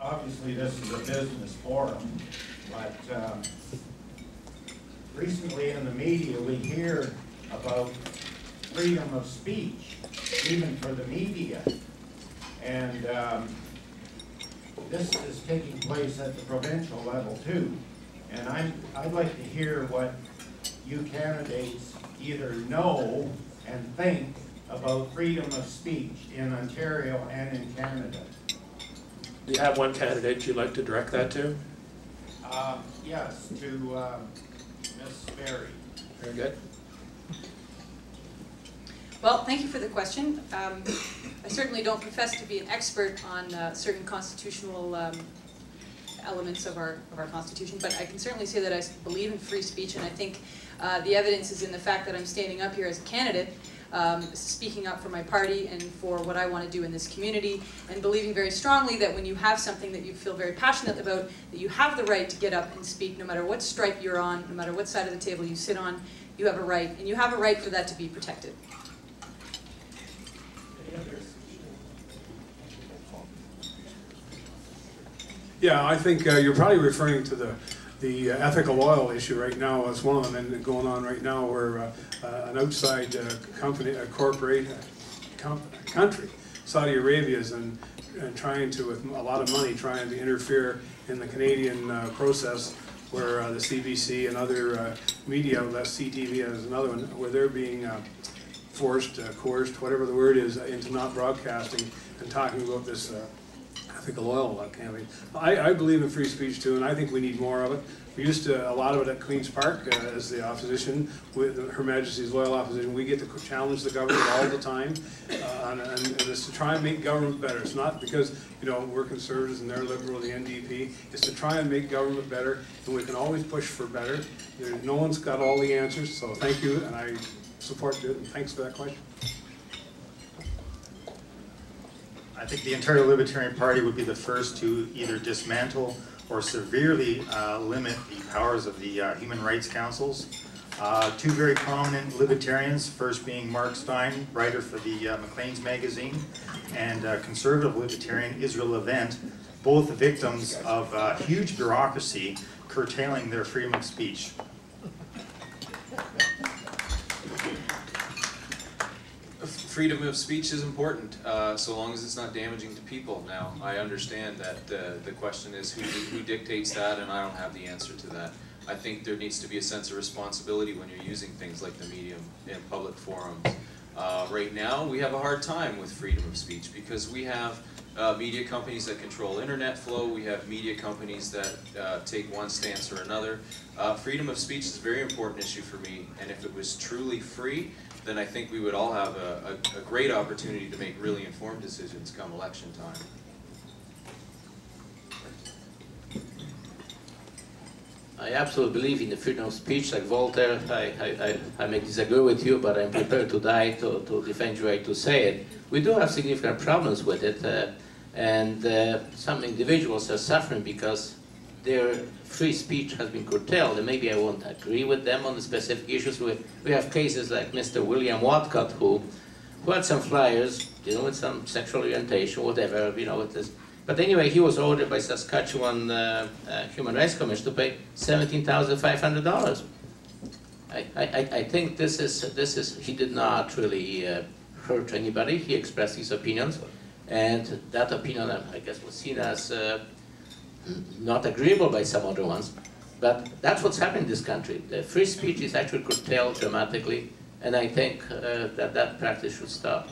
obviously this is a business forum, but recently in the media we hear about freedom of speech, even for the media. And this is taking place at the provincial level too. And I'd like to hear what you candidates either know and think about freedom of speech in Ontario and in Canada. Do you have one candidate you'd like to direct that to? Yes, to Ms. Berry. Very good. Well, thank you for the question. I certainly don't profess to be an expert on certain constitutional elements of our Constitution, but I can certainly say that I believe in free speech, and I think the evidence is in the fact that I'm standing up here as a candidate, speaking up for my party and for what I want to do in this community, and believing very strongly that when you have something that you feel very passionate about, that you have the right to get up and speak no matter what stripe you're on, no matter what side of the table you sit on, you have a right, and you have a right for that to be protected. Yeah, I think you're probably referring to the ethical oil issue right now. It's one of them and going on right now where an outside company, a corporate country, Saudi Arabia, is and trying to, with a lot of money, trying to interfere in the Canadian process where the CBC and other media outlets, CTV is another one, where they're being forced, coerced, whatever the word is, into not broadcasting and talking about this ethical oil campaign. I believe in free speech too, and I think we need more of it. We used to a lot of it at Queen's Park as the opposition, with Her Majesty's Loyal Opposition. We get to challenge the government all the time, and it's to try and make government better. It's not because we're conservatives and they're liberal, the NDP. It's to try and make government better, and we can always push for better. No one's got all the answers, so thank you, and I support it. And thanks for that question. I think the Ontario Libertarian Party would be the first to either dismantle or severely limit the powers of the Human Rights Councils. Two very prominent libertarians, first being Mark Stein, writer for the Maclean's magazine, and conservative libertarian Israel Levent, both victims of huge bureaucracy curtailing their freedom of speech. Freedom of speech is important, so long as it's not damaging to people. Now, I understand that the question is who dictates that, and I don't have the answer to that. I think there needs to be a sense of responsibility when you're using things like the medium in public forums. Right now, we have a hard time with freedom of speech because we have media companies that control internet flow, we have media companies that take one stance or another. Freedom of speech is a very important issue for me, and if it was truly free, then I think we would all have a great opportunity to make really informed decisions come election time. I absolutely believe in the freedom of speech. Like Voltaire, I may disagree with you, but I'm prepared to die to defend your right to say it. We do have significant problems with it, and some individuals are suffering because their free speech has been curtailed, and maybe I won't agree with them on the specific issues. We have cases like Mr. William Watcott, who had some flyers, with some sexual orientation, whatever, with this. But anyway, he was ordered by Saskatchewan Human Rights Commission to pay $17,500. I think this is he did not really hurt anybody. He expressed his opinions, and that opinion, I guess, was seen as not agreeable by some other ones, but that's what's happening in this country. The free speech is actually curtailed dramatically, and I think that practice should stop.